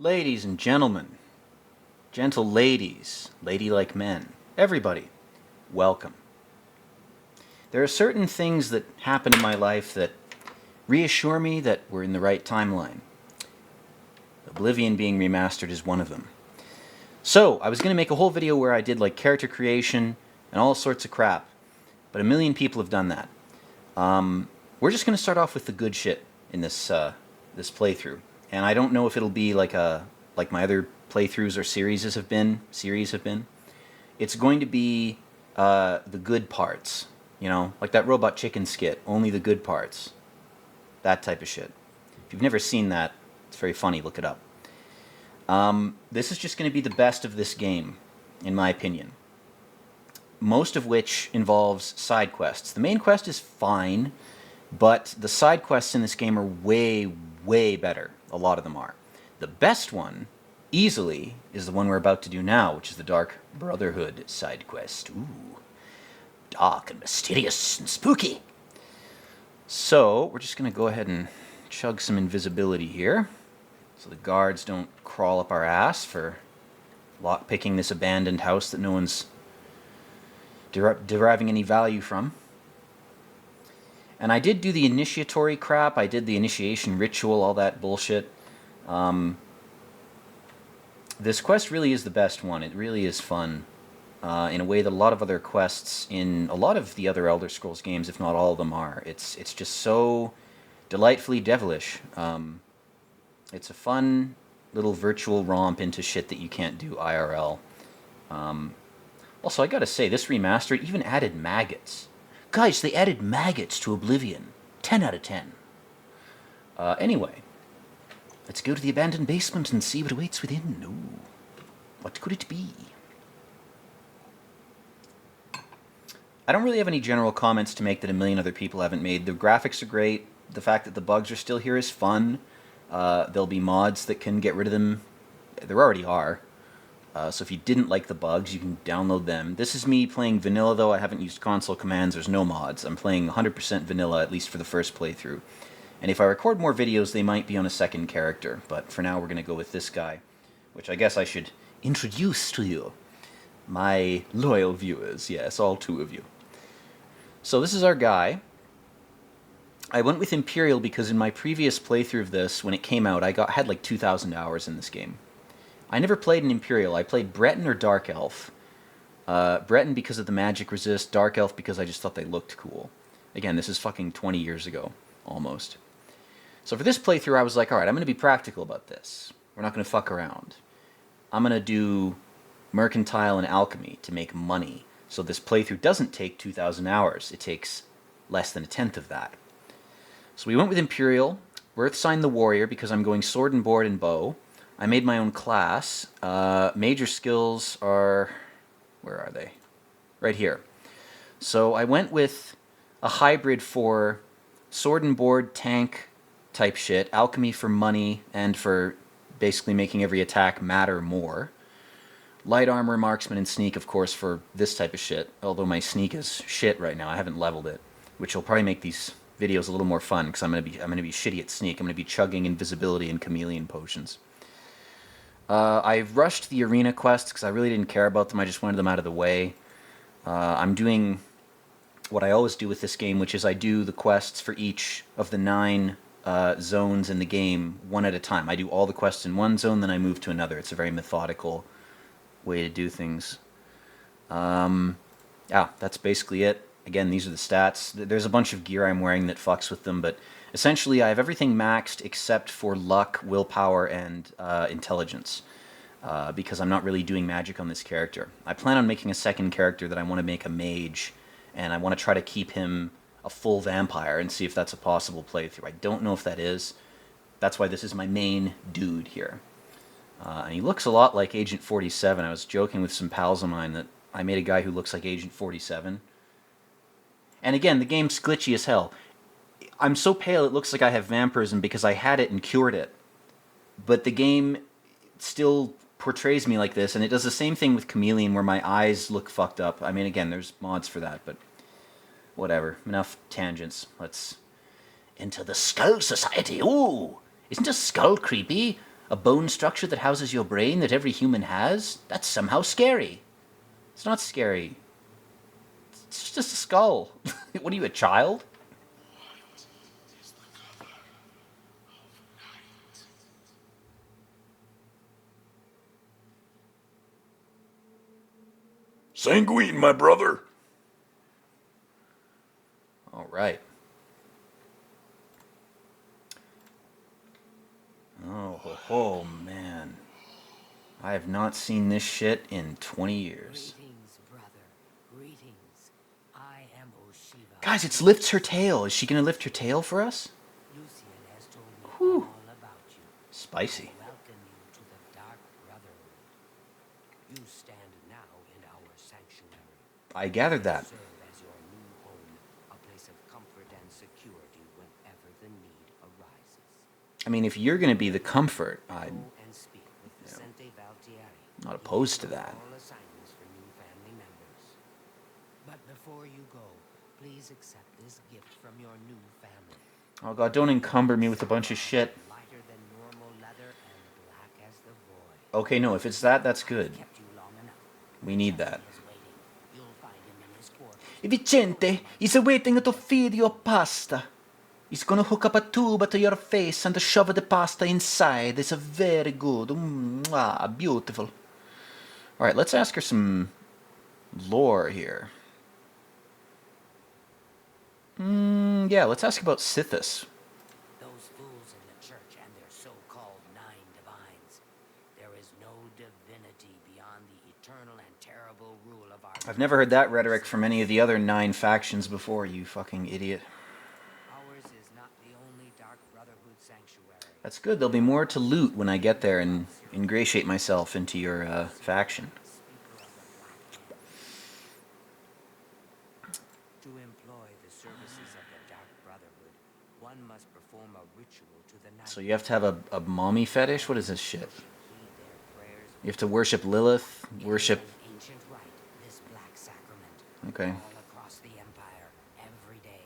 Ladies and gentlemen, gentle ladies, ladylike men, everybody, welcome. There are certain things that happen in my life that reassure me that we're in the right timeline. Oblivion being remastered is one of them. So, I was going to make a whole video where I did like character creation and all sorts of crap, but a million people have done that. We're just going to start off with the good shit in this playthrough. And I don't know if it'll be like my other playthroughs or series have been. It's going to be the good parts, you know, like that Robot Chicken skit, only the good parts. That type of shit. If you've never seen that, it's very funny, look it up. This is just going to be the best of this game, in my opinion. Most of which involves side quests. The main quest is fine, but the side quests in this game are way, way better. A lot of them are. The best one, easily, is the one we're about to do now, which is the Dark Brotherhood side quest. Ooh. Dark and mysterious and spooky. So, we're just going to go ahead and chug some invisibility here, so the guards don't crawl up our ass for lockpicking this abandoned house that no one's deriving any value from. And I did do the initiatory crap, I did the initiation ritual, all that bullshit. This quest really is the best one. It really is fun. In a way that a lot of other quests in a lot of the other Elder Scrolls games, if not all of them, are. It's just so delightfully devilish. It's a fun little virtual romp into shit that you can't do IRL. Also, I gotta say, this remaster even added maggots. Guys, they added maggots to Oblivion. 10 out of 10. Anyway, let's go to the abandoned basement and see what awaits within. Ooh, what could it be? I don't really have any general comments to make that a million other people haven't made. The graphics are great. The fact that the bugs are still here is fun. There'll be mods that can get rid of them. There already are. So if you didn't like the bugs, you can download them. This is me playing vanilla, though. I haven't used console commands. There's no mods. I'm playing 100% vanilla, at least for the first playthrough. And if I record more videos, they might be on a second character. But for now, we're going to go with this guy, which I guess I should introduce to you. My loyal viewers. Yes, all two of you. So this is our guy. I went with Imperial because in my previous playthrough of this, when it came out, I had like 2,000 hours in this game. I never played an Imperial. I played Breton or Dark Elf. Breton because of the magic resist, Dark Elf because I just thought they looked cool. Again, this is fucking 20 years ago, almost. So for this playthrough, I was like, alright, I'm going to be practical about this. We're not going to fuck around. I'm going to do mercantile and alchemy to make money. So this playthrough doesn't take 2,000 hours. It takes less than a tenth of that. So we went with Imperial. We're assigned the Warrior because I'm going sword and board and bow. I made my own class. Major skills are... where are they? Right here. So I went with a hybrid for sword and board tank type shit, alchemy for money, and for basically making every attack matter more. Light armor, marksman, and sneak, of course, for this type of shit. Although my sneak is shit right now. I haven't leveled it, which will probably make these videos a little more fun because I'm gonna be shitty at sneak. I'm gonna be chugging invisibility and chameleon potions. I rushed the arena quests because I really didn't care about them. I just wanted them out of the way. I'm doing what I always do with this game, which is I do the quests for each of the 9 zones in the game one at a time. I do all the quests in one zone, then I move to another. It's a very methodical way to do things. Yeah, that's basically it. Again, these are the stats. There's a bunch of gear I'm wearing that fucks with them, but essentially I have everything maxed except for luck, willpower, and intelligence, because I'm not really doing magic on this character. I plan on making a second character that I want to make a mage, and I want to try to keep him a full vampire and see if that's a possible playthrough. I don't know if that is. That's why this is my main dude here. And he looks a lot like Agent 47. I was joking with some pals of mine that I made a guy who looks like Agent 47. And again, the game's glitchy as hell. I'm so pale it looks like I have vampirism because I had it and cured it. But the game still portrays me like this, and it does the same thing with Chameleon where my eyes look fucked up. I mean, again, there's mods for that, but whatever. Enough tangents. Let's enter the Skull Society. Ooh! Isn't a skull creepy? A bone structure that houses your brain that every human has? That's somehow scary. It's not scary. It's just a skull. What are you, a child? Sanguine, my brother. All right. Oh, man. I have not seen this shit in 20 years. Greetings, brother. Greetings. I am Oshiva. Guys, it lifts her tail. Is she going to lift her tail for us? Lucian has told me Whew. all about you. Spicy. Welcome you to the Dark Brotherhood. You stand now in our sanctuary. I gathered that. Serve as your new home, a place of comfort and security whenever the need arises. I mean, if you're going to be the comfort, I'm Go and speak with Vicente Valtieri. not opposed to that. All assignments for new family members. But before you go, please accept this gift from your new family. Oh, God, don't encumber me with a bunch of shit. Lighter than normal leather and black as the void. Okay, no, if it's that, that's good. Kept you long enough. We need that. He is waiting. You'll find him in his quarters. Vicente is waiting to feed your pasta. He's gonna hook up a tube to your face and shove the pasta inside. It's very good. Beautiful. Alright, let's ask her some lore here. Yeah, let's ask about Sithis. Those fools in the church and their so-called 9 divines. There is no divinity beyond the eternal and terrible rule of our... I've never heard that rhetoric from any of the other 9 factions before, you fucking idiot. Ours is not the only Dark Brotherhood sanctuary. That's good. There'll be more to loot when I get there and ingratiate myself into your faction. To employ the services of the Dark Brotherhood, one must perform a ritual to the night. So you have to have a mommy fetish? What is this shit? Heed their prayers. You have to worship Lilith, worship... It is an ancient rite, this black sacrament. Okay. All across the empire, every day,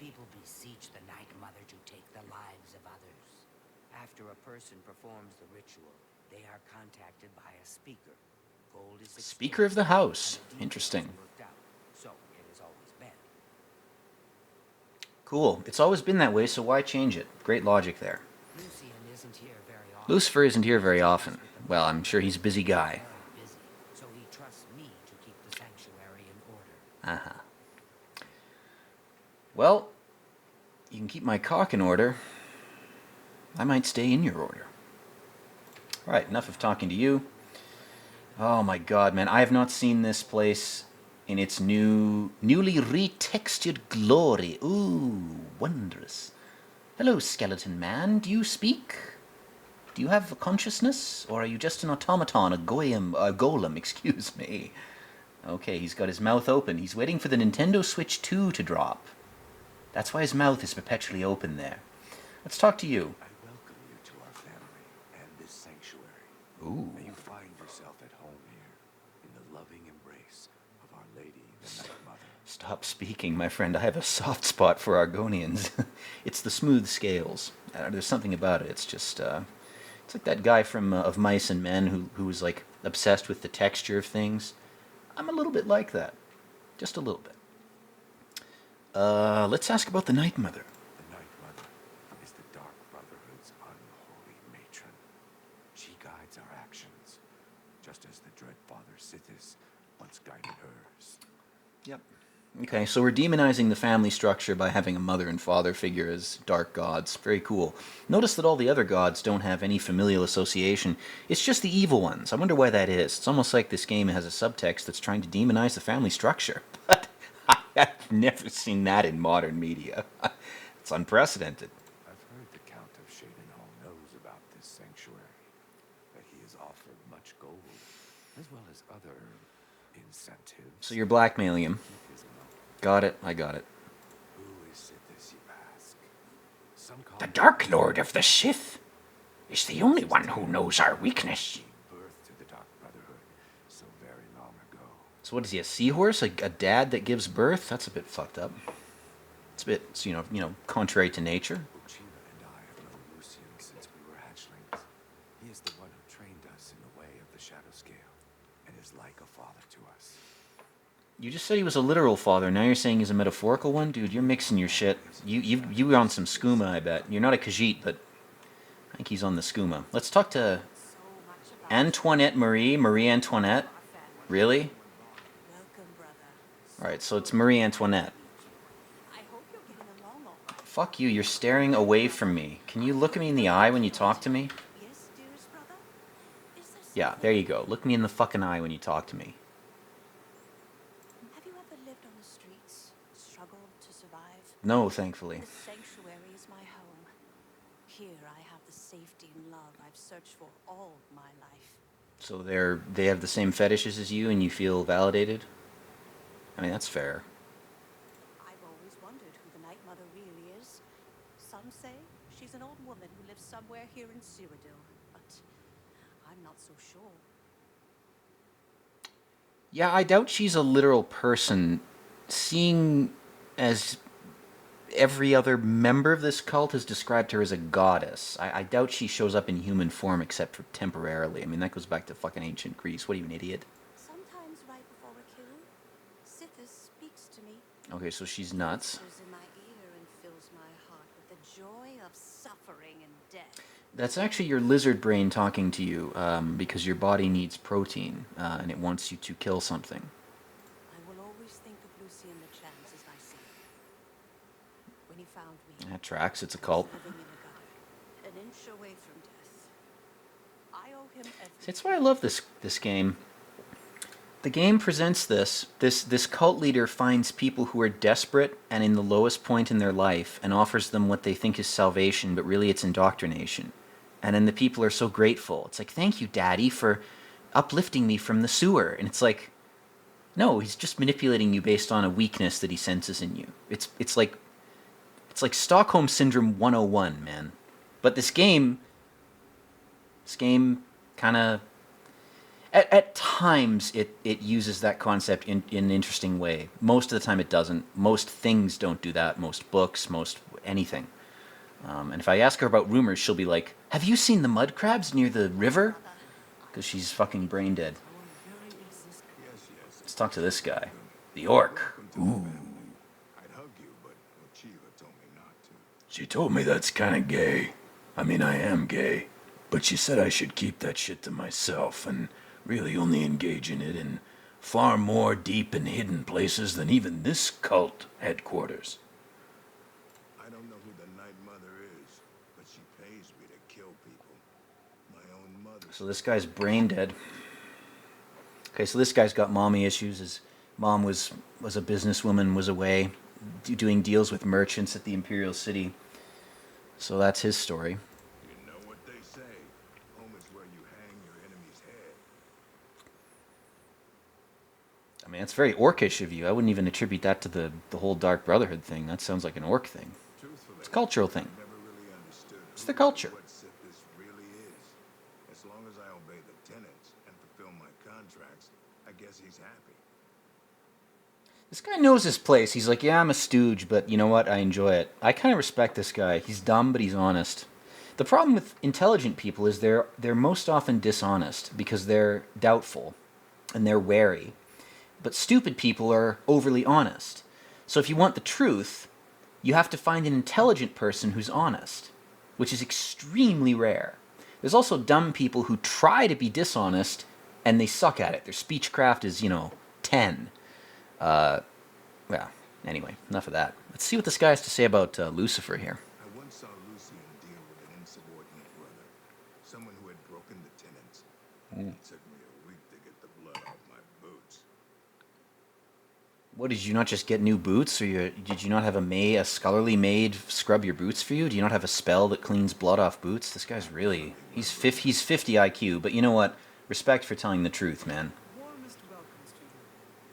people beseech the Night Mother to take the lives of others. After a person performs the ritual, they are contacted by a speaker. Gold is Speaker of the House. Interesting. worked out. So it has always been. Cool. It's always been that way, so why change it? Great logic there. Lucian isn't here very often. Lucifer isn't here very often. Well, I'm sure he's a busy guy. Very busy, so he trusts me to keep the sanctuary in order. Uh-huh. Well, you can keep my cock in order. I might stay in your order. Alright, enough of talking to you. Oh my god, man. I have not seen this place in its newly retextured glory. Ooh, wondrous. Hello, skeleton man. Do you speak? Do you have a consciousness? Or are you just an automaton, a golem, excuse me? Okay, he's got his mouth open. He's waiting for the Nintendo Switch 2 to drop. That's why his mouth is perpetually open there. Let's talk to you. I welcome you to our family and this sanctuary. Ooh. May you find yourself at home here in the loving embrace of Our Lady, the Night Mother. Stop speaking, my friend. I have a soft spot for Argonians. It's the smooth scales. There's something about it. It's just, it's like that guy from of Mice and Men who was like obsessed with the texture of things. I'm a little bit like that. Just a little bit. Let's ask about the Night Mother. The Night Mother is the Dark Brotherhood's unholy matron. She guides our actions, just as the Dread Father Sithis once guided hers. Yep. Okay, so we're demonizing the family structure by having a mother and father figure as dark gods. Very cool. Notice that all the other gods don't have any familial association. It's just the evil ones. I wonder why that is. It's almost like this game has a subtext that's trying to demonize the family structure. But I've never seen that in modern media. It's unprecedented. I've heard the Count of Shadenhall knows about this sanctuary, that he has offered much gold, as well as other incentives. So you're blackmailing him. Keep his mouth. Got it. I got it. Who is Sithis, you ask? Some call The him Dark Lord of the Sith is the only one who knows our weakness. birth to the Dark Brotherhood so very long ago. So what is he, a seahorse? A dad that gives birth? That's a bit fucked up. It's a bit, contrary to nature. Uchina and I have known Lucian since we were hatchlings. He us in the way of the shadow scale, and is like a father to us. You just said he was a literal father. Now you're saying he's a metaphorical one? Dude, you're mixing your shit. You were on some skooma, I bet. You're not a Khajiit, but I think he's on the skooma. Let's talk to Antoinette Marie Antoinette. Really? Alright, so it's Marie Antoinette. Fuck you, you're staring away from me. Can you look at me in the eye when you talk to me? Yeah, there you go. Look me in the fucking eye when you talk to me. Have you ever lived on the streets, struggled to survive? No, thankfully. The sanctuary is my home. Here I have the safety and love I've searched for all my life. So they have the same fetishes as you and you feel validated? I mean, that's fair. I've always wondered who the Night Mother really is. Some say she's an old woman who lives somewhere here in Cyrodiil, but I'm not so sure. Yeah, I doubt she's a literal person. Seeing as every other member of this cult has described her as a goddess, I doubt she shows up in human form except for temporarily. I mean, that goes back to fucking ancient Greece. What are you, an idiot? Sometimes right before a kill, Sithis speaks to me. Okay, so she's nuts. Whispers in my ear and fills my heart with the joy of suffering and death. That's actually your lizard brain talking to you, because your body needs protein, and it wants you to kill something. I will always think of Lucian the Chance as my savior. When he found me, That tracks, it's a I was cult. living in a gutter, an inch away from death. I owe him everything. That's why I love this game. The game presents this cult leader finds people who are desperate and in the lowest point in their life and offers them what they think is salvation, but really it's indoctrination. And then the people are so grateful. It's like, thank you, Daddy, for uplifting me from the sewer. And it's like, no, he's just manipulating you based on a weakness that he senses in you. It's like Stockholm Syndrome 101, man. But this game kind of, at times it uses that concept in an interesting way. Most of the time it doesn't. Most things don't do that. Most books, most anything. And if I ask her about rumors, she'll be like, have you seen the mud crabs near the river? Because she's fucking brain dead. Let's talk to this guy. The orc. Ooh. I'd hug you, but Ochila told me not to. She told me that's kinda gay. I mean, I am gay. But she said I should keep that shit to myself and really only engage in it in far more deep and hidden places than even this cult headquarters. I don't know who the Night Mother is, but she pays me to kill people. My own mother. So this guy's brain dead. Okay, so this guy's got mommy issues. His mom was a businesswoman, was away doing deals with merchants at the Imperial City. So that's his story. You know what they say. Home is where you hang your enemy's head. I mean, that's very orcish of you. I wouldn't even attribute that to the whole Dark Brotherhood thing. That sounds like an orc thing. Truthfully, It's a cultural thing. I never really understood It's who the culture. what Sithis really is. As long as I obey the tenants and fulfill my contracts, I guess he's happy. This guy knows his place. He's like, yeah, I'm a stooge, but you know what? I enjoy it. I kind of respect this guy. He's dumb, but he's honest. The problem with intelligent people is they're most often dishonest because they're doubtful and they're wary. But stupid people are overly honest. So if you want the truth, you have to find an intelligent person who's honest, which is extremely rare. There's also dumb people who try to be dishonest and they suck at it. Their speechcraft is, 10. Well, anyway, enough of that. Let's see what this guy has to say about Lucifer here. I once saw Lucian deal with an insubordinate brother, someone who had broken the tenants. It took me a week to get the blood off my boots. What, did you not just get new boots, or did you not have a scholarly maid scrub your boots for you? Do you not have a spell that cleans blood off boots? This guy's really, he's 50 IQ, but you know what? Respect for telling the truth, man.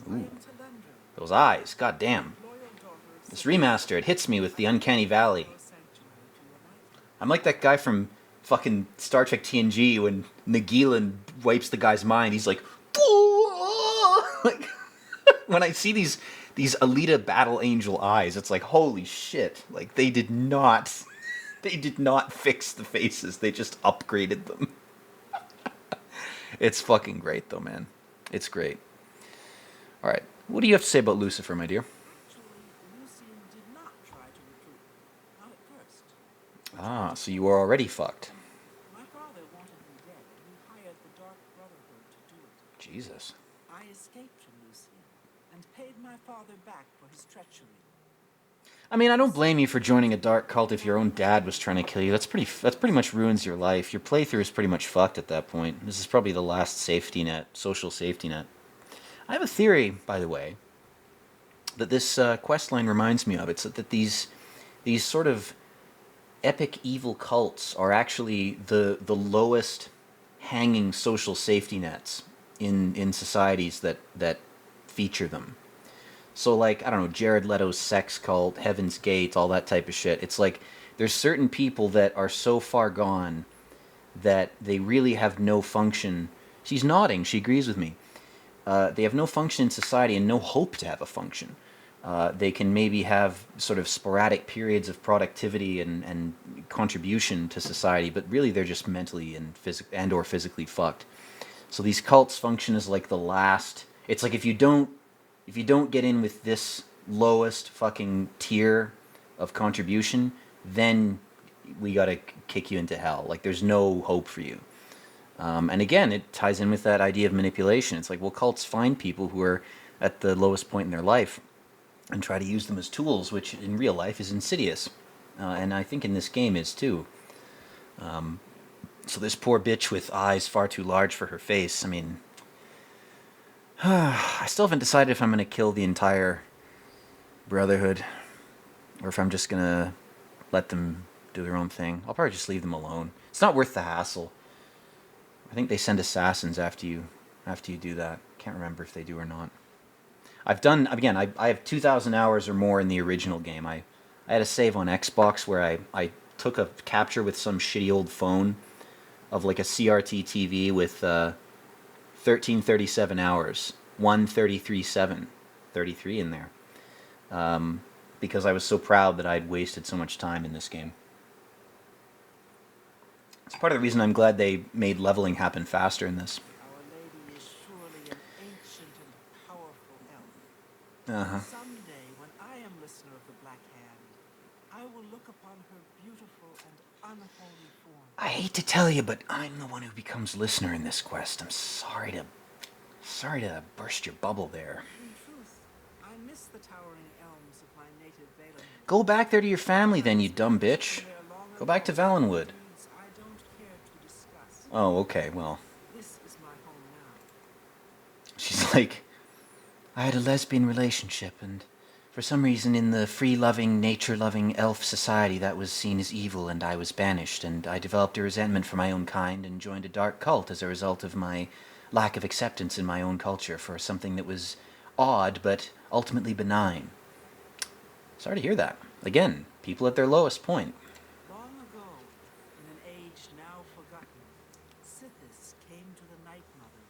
Ooh. Those eyes, god damn. This ReMADstered hits me with the uncanny valley. I'm like that guy from fucking Star Trek TNG when Nagilin wipes the guy's mind. He's like, like when I see these Alita Battle Angel eyes, it's like, holy shit. Like they did not fix the faces. They just upgraded them. It's fucking great, though, man. It's great. All right. What do you have to say about Lucifer, my dear? Actually, Lucian did not try to recruit me. Not at first. Ah, so you were already fucked. My father wanted me dead, and he hired the Dark Brotherhood to do it. Jesus. I escaped from Lucian and paid my father back for his treachery. I mean, I don't blame you for joining a dark cult if your own dad was trying to kill you. That's pretty much ruins your life. Your playthrough is pretty much fucked at that point. This is probably the last safety net, social safety net. I have a theory, by the way, that this quest line reminds me of. It's that these sort of epic evil cults are actually the lowest hanging social safety nets in societies that feature them. So, like, I don't know, Jared Leto's sex cult, Heaven's Gate, all that type of shit. It's like there's certain people that are so far gone that they really have no function. She's nodding. She agrees with me. They have no function in society and no hope to have a function. They can maybe have sort of sporadic periods of productivity and contribution to society, but really they're just mentally and or physically fucked. So these cults function as like the last. It's like if you don't get in with this lowest fucking tier of contribution, then we gotta kick you into hell. Like there's no hope for you. And again, it ties in with that idea of manipulation. It's like, well, cults find people who are at the lowest point in their life and try to use them as tools, which in real life is insidious. And I think in this game is too. So this poor bitch with eyes far too large for her face, I mean... I still haven't decided if I'm going to kill the entire Brotherhood, or if I'm just going to let them do their own thing. I'll probably just leave them alone. It's not worth the hassle. I think they send assassins after you do that. Can't remember if they do or not. I've done, again, I have 2,000 hours or more in the original game. I had a save on Xbox where I took a capture with some shitty old phone of like a CRT TV with 1337 hours, 1337, 33 in there. Because I was so proud that I'd wasted so much time in this game. It's part of the reason I'm glad they made leveling happen faster in this. Our Lady is surely an ancient and powerful elf. Uh-huh. Someday, when I am listener of the Black Hand, I will look upon her beautiful and unholy form. I hate to tell you, but I'm the one who becomes listener in this quest. I'm sorry to burst your bubble there. In truth, I miss the towering elms of my native Valenwood. Go back there to your family then, you dumb bitch. Go back to Valenwood. I don't care to discuss. Oh, okay, well. This is my home now. She's like, I had a lesbian relationship, and for some reason in the free-loving, nature-loving elf society that was seen as evil, and I was banished, and I developed a resentment for my own kind and joined a dark cult as a result of my lack of acceptance in my own culture for something that was odd but ultimately benign. Sorry to hear that. Again, people at their lowest point. Long ago, in an age now forgotten, Sithis came to the Night Mother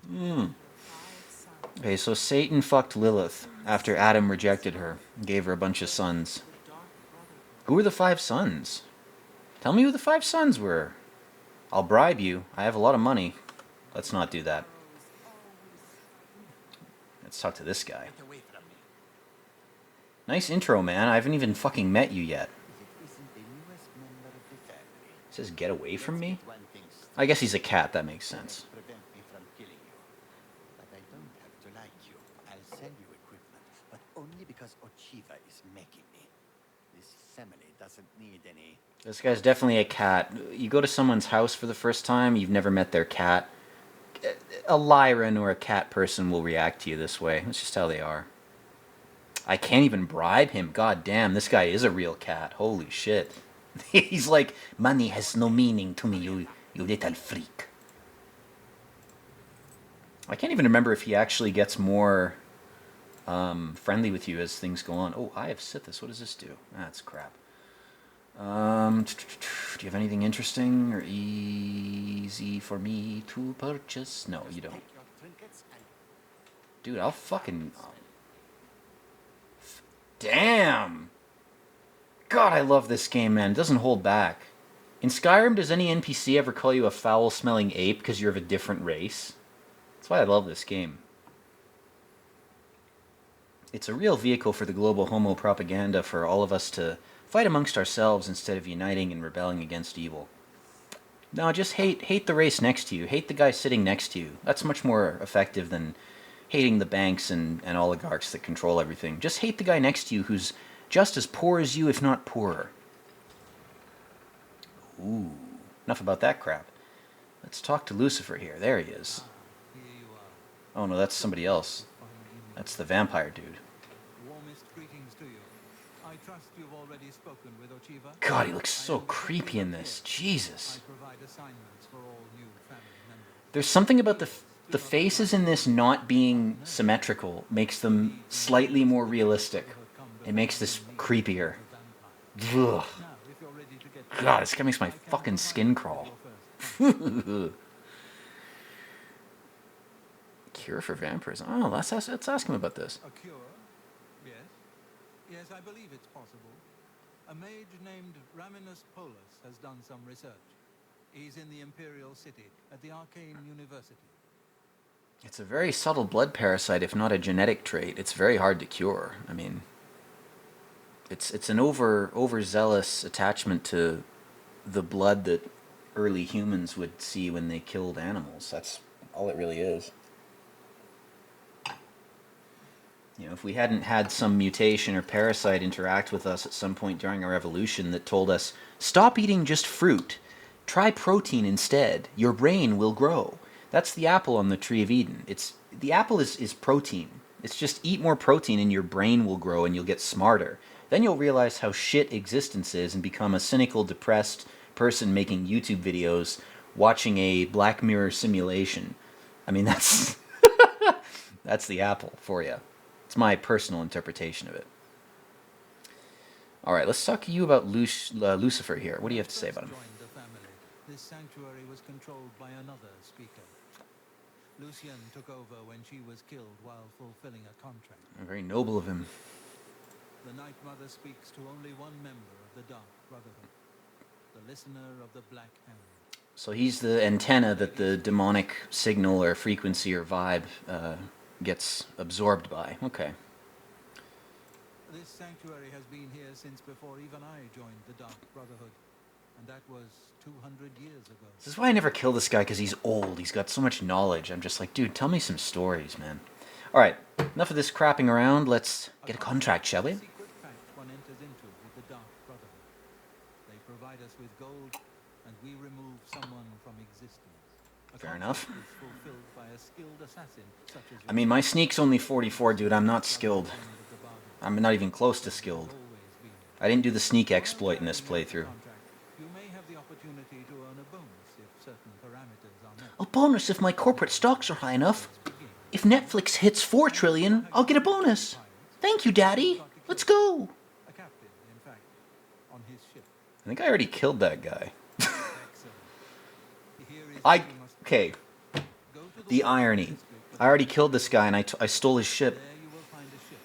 and took her 5 sons. Okay, so Satan fucked Lilith after Adam rejected her and gave her a bunch of sons. The Dark Brotherhood. Who were the 5 sons? Tell me who the 5 sons were. I'll bribe you. I have a lot of money. Let's not do that. Let's talk to this guy. Get away from me. Nice intro, man. I haven't even fucking met you yet. It isn't the newest member of the family. It says get away from me? One thing I guess he's a cat. That makes sense. prevent me from killing you. But I don't have to like you. I'll sell you equipment, but only because Ochiva is making me. This family doesn't need any. This guy's definitely a cat. You go to someone's house for the first time, you've never met their cat. A Lyran or a cat person will react to you this way. That's just how they are. I can't even bribe him. God damn, this guy is a real cat. Holy shit. He's like, money has no meaning to me, you little freak. I can't even remember if he actually gets more friendly with you as things go on. Oh, I have Sithis. What does this do? That's crap. Do you have anything interesting or easy for me to purchase? No, you don't. Take your trinkets and Dude, I'll fucking... Damn! God, I love this game, man. It doesn't hold back. In Skyrim, does any NPC ever call you a foul-smelling ape because you're of a different race? That's why I love this game. It's a real vehicle for the global homo propaganda for all of us to fight amongst ourselves instead of uniting and rebelling against evil. No, just hate the race next to you. Hate the guy sitting next to you. That's much more effective than hating the banks and oligarchs that control everything. Just hate the guy next to you who's just as poor as you, if not poorer. Ooh, enough about that crap. Let's talk to Lucifer here. There he is. Here you are. Oh no, that's somebody else. That's the vampire dude. Warmest greetings to you. I trust you've already spoken with Ochiva. God, he looks so creepy in this. I Jesus. provide assignments for all new family members. There's something about the faces in this not being symmetrical makes them slightly more realistic. It makes this creepier. Ugh. Now, if you're ready to get God, this guy makes my fucking skin crawl. Cure for vampirism. Oh, let's ask him about this. a cure? Yes. Yes, I believe it's possible. A mage named ReMADstered has done some research. He's in the Imperial City at the Arcane University. It's a very subtle blood parasite, if not a genetic trait. It's very hard to cure. I mean, it's an overzealous attachment to the blood that early humans would see when they killed animals. That's all it really is. You know, if we hadn't had some mutation or parasite interact with us at some point during our evolution that told us, stop eating just fruit, try protein instead, your brain will grow. That's the apple on the tree of Eden. The apple is protein. It's just eat more protein and your brain will grow and you'll get smarter. Then you'll realize how shit existence is and become a cynical, depressed person making YouTube videos watching a Black Mirror simulation. I mean, that's that's the apple for you. It's my personal interpretation of it. All right, let's talk to you about Lucifer here. What do you have to say about him? Joined the family. This sanctuary was controlled by another speaker. Lucian took over when she was killed while fulfilling a contract. Very noble of him. The Night Mother speaks to only one member of the Dark Brotherhood, the listener of the Black Hand. So he's the antenna that the demonic signal or frequency or vibe gets absorbed by. Okay. This sanctuary has been here since before even I joined the Dark Brotherhood, and that was 200 years ago. This is why I never kill this guy, because he's old. He's got so much knowledge. I'm just like, dude, tell me some stories, man. All right, enough of this crapping around. Let's get a contract, shall we? A secret pact one enters into with the Dark Brotherhood. They provide us with gold, and we remove someone from existence. A Fair enough. contract is fulfilled by a skilled assassin, such as I mean, my sneak's only 44, dude. I'm not skilled. yourself. End of the bargain. I'm not even close to skilled. Always been. I didn't do the sneak exploit in this playthrough. You may have the opportunity to earn a bonus if certain parameters are met. A bonus if my corporate stocks are high enough. If Netflix hits 4 trillion, I'll get a bonus. Thank you, Daddy. Let's go. A captain, in fact, on his ship. I think I already killed that guy. Excellent. Here is where you must Okay, go to the irony. district of I already killed this guy and I stole his ship. there you will find a ship.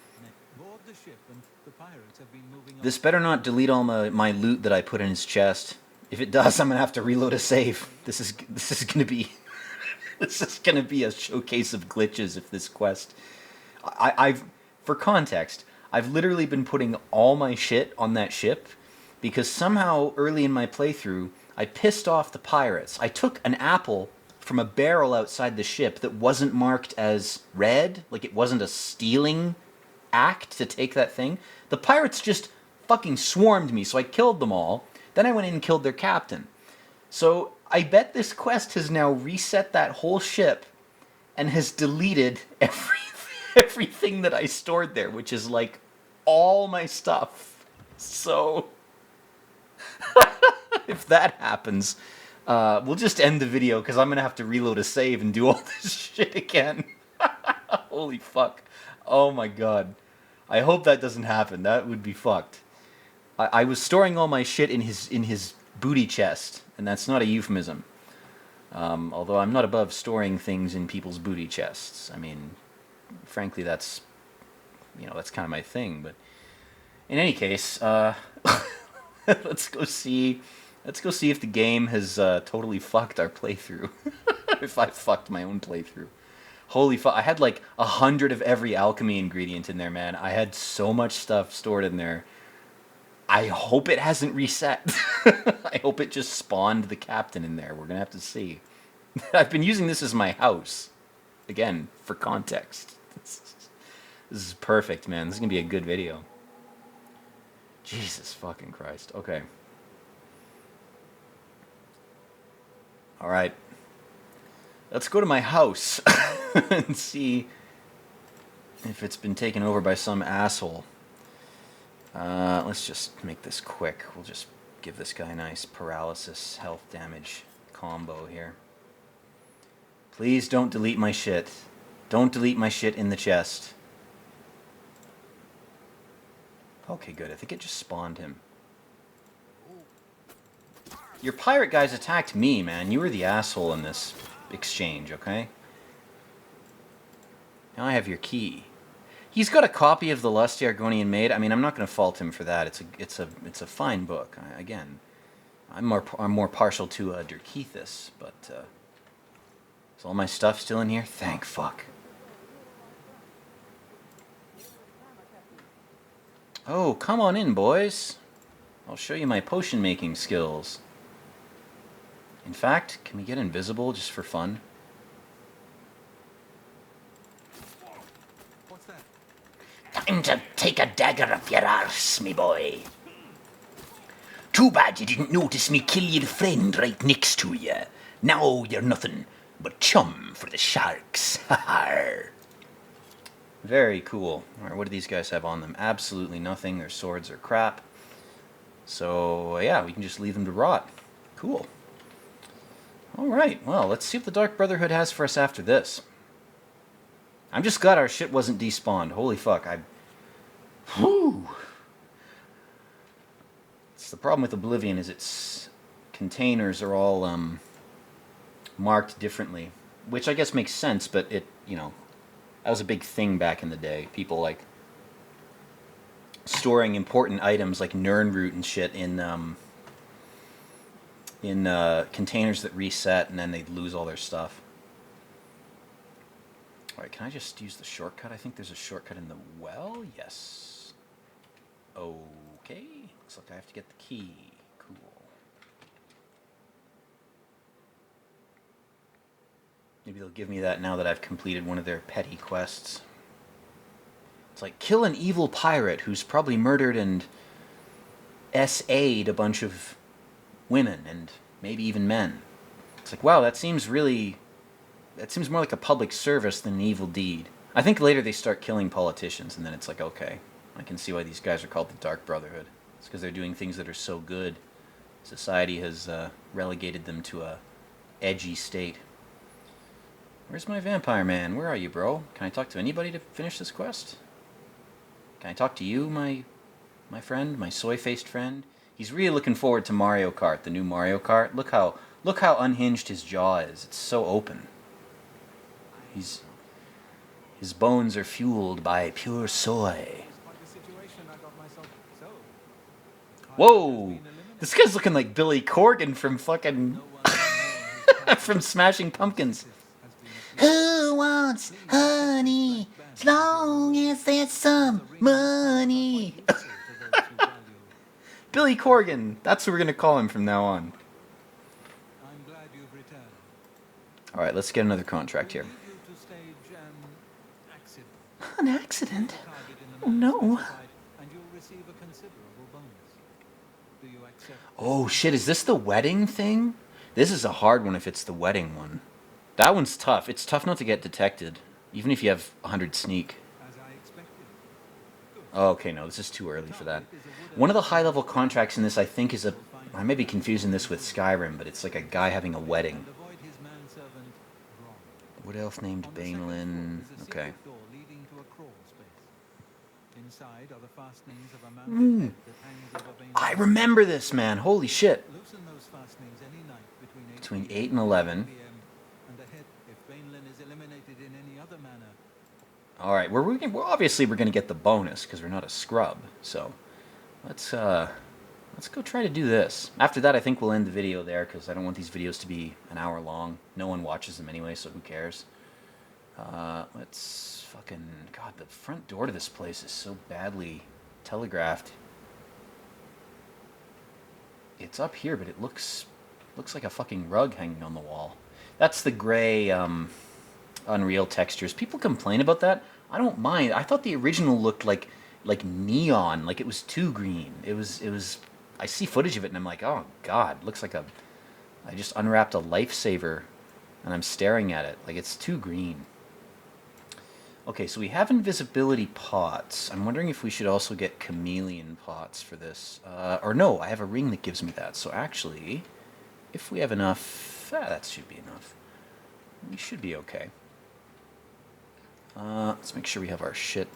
Board the ship and the pirates have been moving This better not delete all my loot that I put in his chest. If it does, I'm gonna have to reload a save. This is gonna be this is gonna be a showcase of glitches if this quest. I've for context, I've literally been putting all my shit on that ship because somehow early in my playthrough I pissed off the pirates. I took an apple from a barrel outside the ship that wasn't marked as red, like it wasn't a stealing act to take that thing. The pirates just fucking swarmed me, so I killed them all. Then I went in and killed their captain. So I bet this quest has now reset that whole ship and has deleted everything that I stored there, which is like all my stuff. So if that happens, we'll just end the video because I'm going to have to reload a save and do all this shit again. Holy fuck. Oh my god. I hope that doesn't happen. That would be fucked. I was storing all my shit in his booty chest, and that's not a euphemism. Although I'm not above storing things in people's booty chests. I mean, frankly, that's kind of my thing. But in any case, let's go see Let's go see if the game has totally fucked our playthrough. If I fucked my own playthrough. Holy fuck. I had like 100 of every alchemy ingredient in there, man. I had so much stuff stored in there. I hope it hasn't reset. I hope it just spawned the captain in there. We're going to have to see. I've been using this as my house. Again, for context. This is perfect, man. This is going to be a good video. Jesus fucking Christ. Okay. Alright. Let's go to my house and see if it's been taken over by some asshole. Let's just make this quick. We'll just give this guy a nice paralysis health damage combo here. Please don't delete my shit. Don't delete my shit in the chest. Okay, good. I think it just spawned him. Your pirate guys attacked me, man. You were the asshole in this exchange, okay? Now I have your key. He's got a copy of the Lusty Argonian Maid. I mean, I'm not going to fault him for that. It's a fine book. Again, I'm more partial to Dirkethis, but is all my stuff still in here? Thank fuck. Oh, come on in, boys. I'll show you my potion making skills. In fact, can we get invisible just for fun? What's that? Time to take a dagger up your arse, me boy. Too bad you didn't notice me kill your friend right next to you. Now you're nothing but chum for the sharks. Ha. Very cool. Alright, what do these guys have on them? Absolutely nothing. Their swords are crap. So, yeah, we can just leave them to rot. Cool. Alright, well, let's see what the Dark Brotherhood has for us after this. I'm just glad our shit wasn't despawned. Holy fuck, Whew! It's the problem with Oblivion is its containers are all, marked differently. Which I guess makes sense, but it, you know, that was a big thing back in the day. People, like, storing important items like Nirnroot and shit in containers that reset, and then they'd lose all their stuff. Alright, can I just use the shortcut? I think there's a shortcut in the well? Yes. Okay. Looks like I have to get the key. Cool. Maybe they'll give me that now that I've completed one of their petty quests. It's like, kill an evil pirate who's probably murdered and SA'd a bunch of women and maybe even men. It's like, wow, that seems more like a public service than an evil deed. I think later they start killing politicians, and then it's like, okay, I can see why these guys are called the Dark Brotherhood. It's because they're doing things that are so good. Society has relegated them to a edgy state. Where's my vampire man? Where are you, bro? Can I talk to anybody to finish this quest? Can I talk to you, my friend, my soy-faced friend? He's really looking forward to Mario Kart, the new Mario Kart. Look how unhinged his jaw is. It's so open. His bones are fueled by pure soy. Whoa! This guy's looking like Billy Corgan from fucking from Smashing Pumpkins. Who wants honey as long as there's some money? Billy Corgan. That's what we're going to call him from now on. I'm glad you've returned. All right, let's get another contract here. Need you to stage an accident. An accident? Target in the Oh, manner no. specified, and you'll receive a considerable bonus. Do you accept? Oh, shit, is this the wedding thing? This is a hard one if it's the wedding one. That one's tough. It's tough not to get detected, even if you have 100 sneak. As I expected. Oh, okay, no, this is too early for that. One of the high-level contracts in this, I think, is I may be confusing this with Skyrim, but it's like a guy having a wedding. And avoid his manservant, Grom. What elf named On the second Bainlin? floor is a Okay. secret door leading to a crawl space. Inside are the fastenings of a mounted head that hangs over Bainlin's I remember this, man. Holy shit. Loosen those fastenings any night Between 8 p.m. and 11. and the head, if Bainlin is eliminated in any other manner. All right, we're obviously we're going to get the bonus because we're not a scrub. So let's Let's go try to do this. After that, I think we'll end the video there, because I don't want these videos to be an hour long. No one watches them anyway, so who cares? Let's fucking... God, the front door to this place is so badly telegraphed. It's up here, but it looks like a fucking rug hanging on the wall. That's the gray, Unreal textures. People complain about that. I don't mind. I thought the original looked like neon, like it was too green. It was. I see footage of it and I'm like, oh god, looks like I just unwrapped a lifesaver, and I'm staring at it like it's too green. Okay, so we have invisibility pots. I'm wondering if we should also get chameleon pots for this. Or no, I have a ring that gives me that. So actually, if we have enough, that should be enough. We should be okay. Let's make sure we have our shit.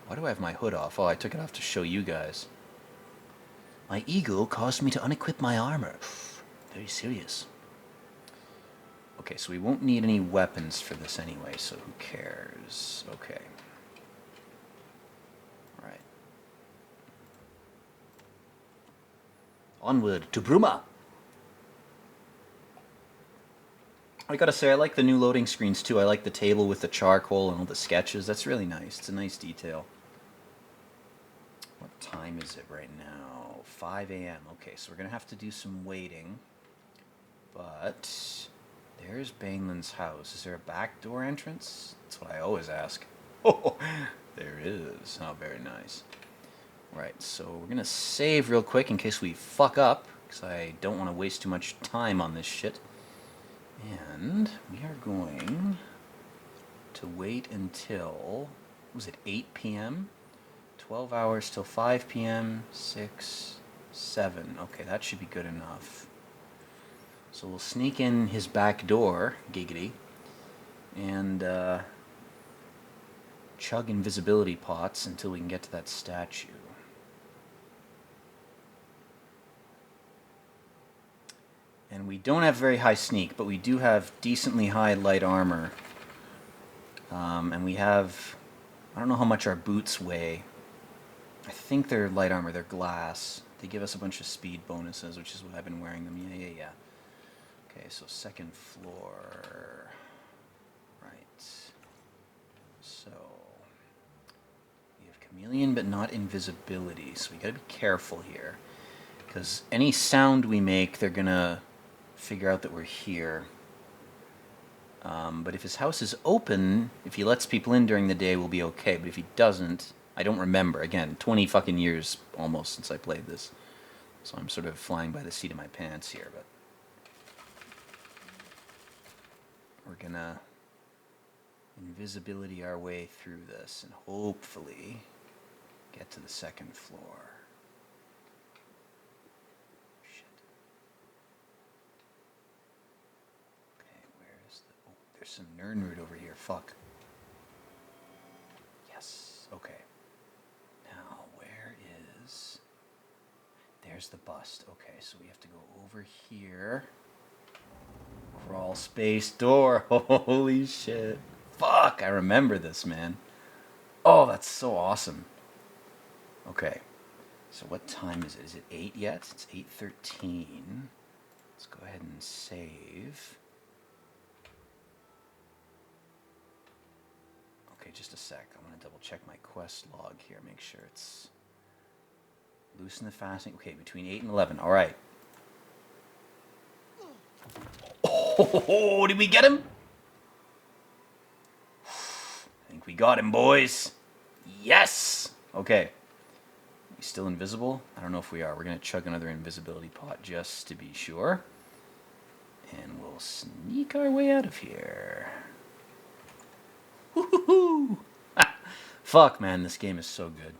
Why do I have my hood off? Oh, I took it off to show you guys. My ego caused me to unequip my armor. Very serious. Okay, so we won't need any weapons for this anyway, so who cares? Okay. Alright. Onward to Bruma! I gotta say, I like the new loading screens too. I like the table with the charcoal and all the sketches. That's really nice. It's a nice detail. What time is it right now? 5 a.m. Okay, so we're gonna have to do some waiting. But there's Banelin's house. Is there a back door entrance? That's what I always ask. Oh, there is. Oh, very nice. Right, so we're gonna save real quick in case we fuck up, because I don't want to waste too much time on this shit. And we are going to wait until, was it 8 p.m.? 12 hours till 5 p.m., 6, 7. Okay, that should be good enough. So we'll sneak in his back door, giggity, and chug invisibility pots until we can get to that statue. And we don't have very high sneak, but we do have decently high light armor. And we have, I don't know how much our boots weigh. I think they're light armor, they're glass. They give us a bunch of speed bonuses, which is what I've been wearing them. Yeah. Okay, so second floor. Right. So we have chameleon, but not invisibility. So we gotta be careful here, because any sound we make, they're gonna figure out that we're here. But if his house is open, if he lets people in during the day, we'll be okay. But if he doesn't, I don't remember. Again, 20 fucking years almost since I played this. So I'm sort of flying by the seat of my pants here, but we're gonna invisibility our way through this and hopefully get to the second floor. Shit. Okay, where is the... Oh, there's some Nernroot over here. Fuck. Yes. Okay. Now, where is... There's the bust. Okay, so we have to go over here. Crawl space door. Holy shit. Fuck, I remember this, man. Oh, that's so awesome. Okay. So what time is it? Is it 8 yet? It's 8:13. Let's go ahead and save. Okay, just a sec. I want to double check my quest log here. Make sure it's... Loosen the fastening. Okay, between 8 and 11. All right. Oh, did we get him? I think we got him, boys. Yes! Okay. Are we still invisible? I don't know if we are. We're going to chug another invisibility pot just to be sure. And we'll sneak our way out of here. Woo-hoo-hoo! Fuck, man, this game is so good.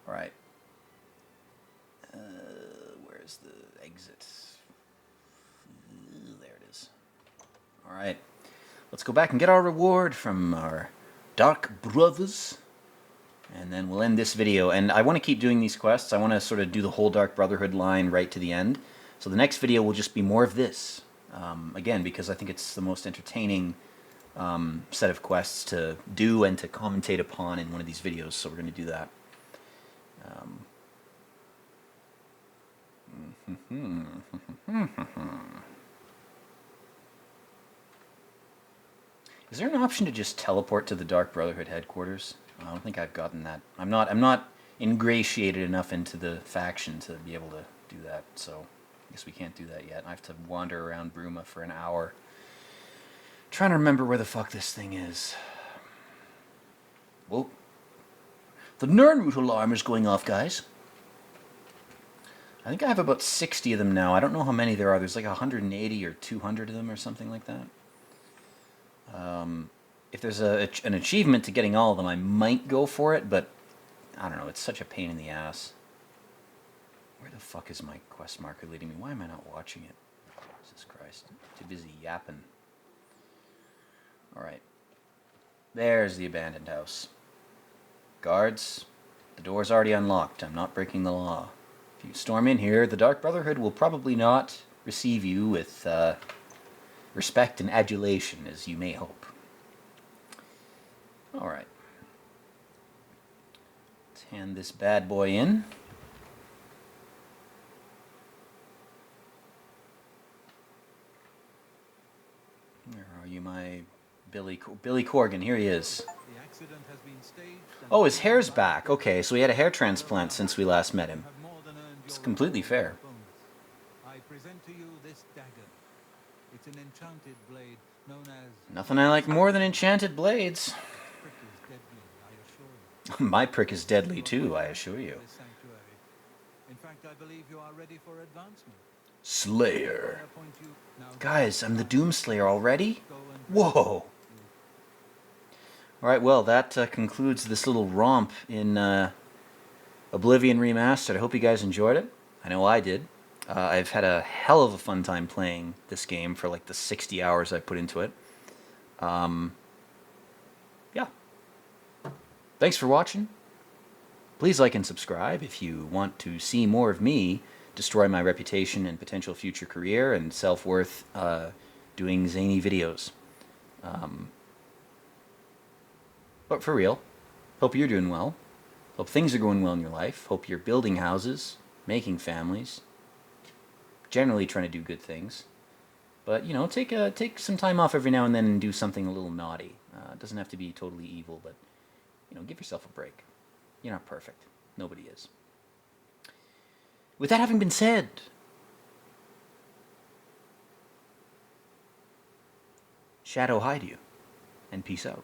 Alright. Where's the exit? There it is. Alright. Let's go back and get our reward from our Dark Brothers. And then we'll end this video. And I want to keep doing these quests. I want to sort of do the whole Dark Brotherhood line right to the end. So the next video will just be more of this. Again, because I think it's the most entertaining set of quests to do and to commentate upon in one of these videos. So we're going to do that. Is there an option to just teleport to the Dark Brotherhood headquarters? I don't think I've gotten that. I'm not ingratiated enough into the faction to be able to do that, so I guess we can't do that yet. I have to wander around Bruma for an hour. Trying to remember where the fuck this thing is. Whoa. The Nernroot alarm is going off, guys. I think I have about 60 of them now. I don't know how many there are. There's like 180 or 200 of them or something like that. If there's an achievement to getting all of them, I might go for it, but I don't know. It's such a pain in the ass. Where the fuck is my quest marker leading me? Why am I not watching it? Jesus Christ. Too busy yapping. Alright. There's the abandoned house. Guards, the door's already unlocked. I'm not breaking the law. If you storm in here, the Dark Brotherhood will probably not receive you with respect and adulation, as you may hope. Alright. Let's hand this bad boy in. Where are you, my Billy Corgan? Here he is. The accident has been staged and Oh, his hair's back. Okay, so he had a hair transplant since we last met him. have more than earned It's your completely respect fair. and bonus. I present to you this dagger. It's an enchanted blade known as Nothing I like more than enchanted blades. prick is deadly, I assure you. My prick is deadly too, I assure you. This sanctuary. In fact, I believe you are ready for advancement. Slayer. I appoint you now. Guys, I'm the Doomslayer already? Go and Whoa! Alright, well, that concludes this little romp in Oblivion Remastered. I hope you guys enjoyed it. I know I did. I've had a hell of a fun time playing this game for like the 60 hours I put into it. Yeah. Thanks for watching. Please like and subscribe if you want to see more of me destroy my reputation and potential future career and self-worth doing zany videos. But for real, hope you're doing well. Hope things are going well in your life. Hope you're building houses, making families, generally trying to do good things. But, you know, take some time off every now and then and do something a little naughty. It doesn't have to be totally evil, but, you know, give yourself a break. You're not perfect. Nobody is. With that having been said, Shadow hide you, and peace out.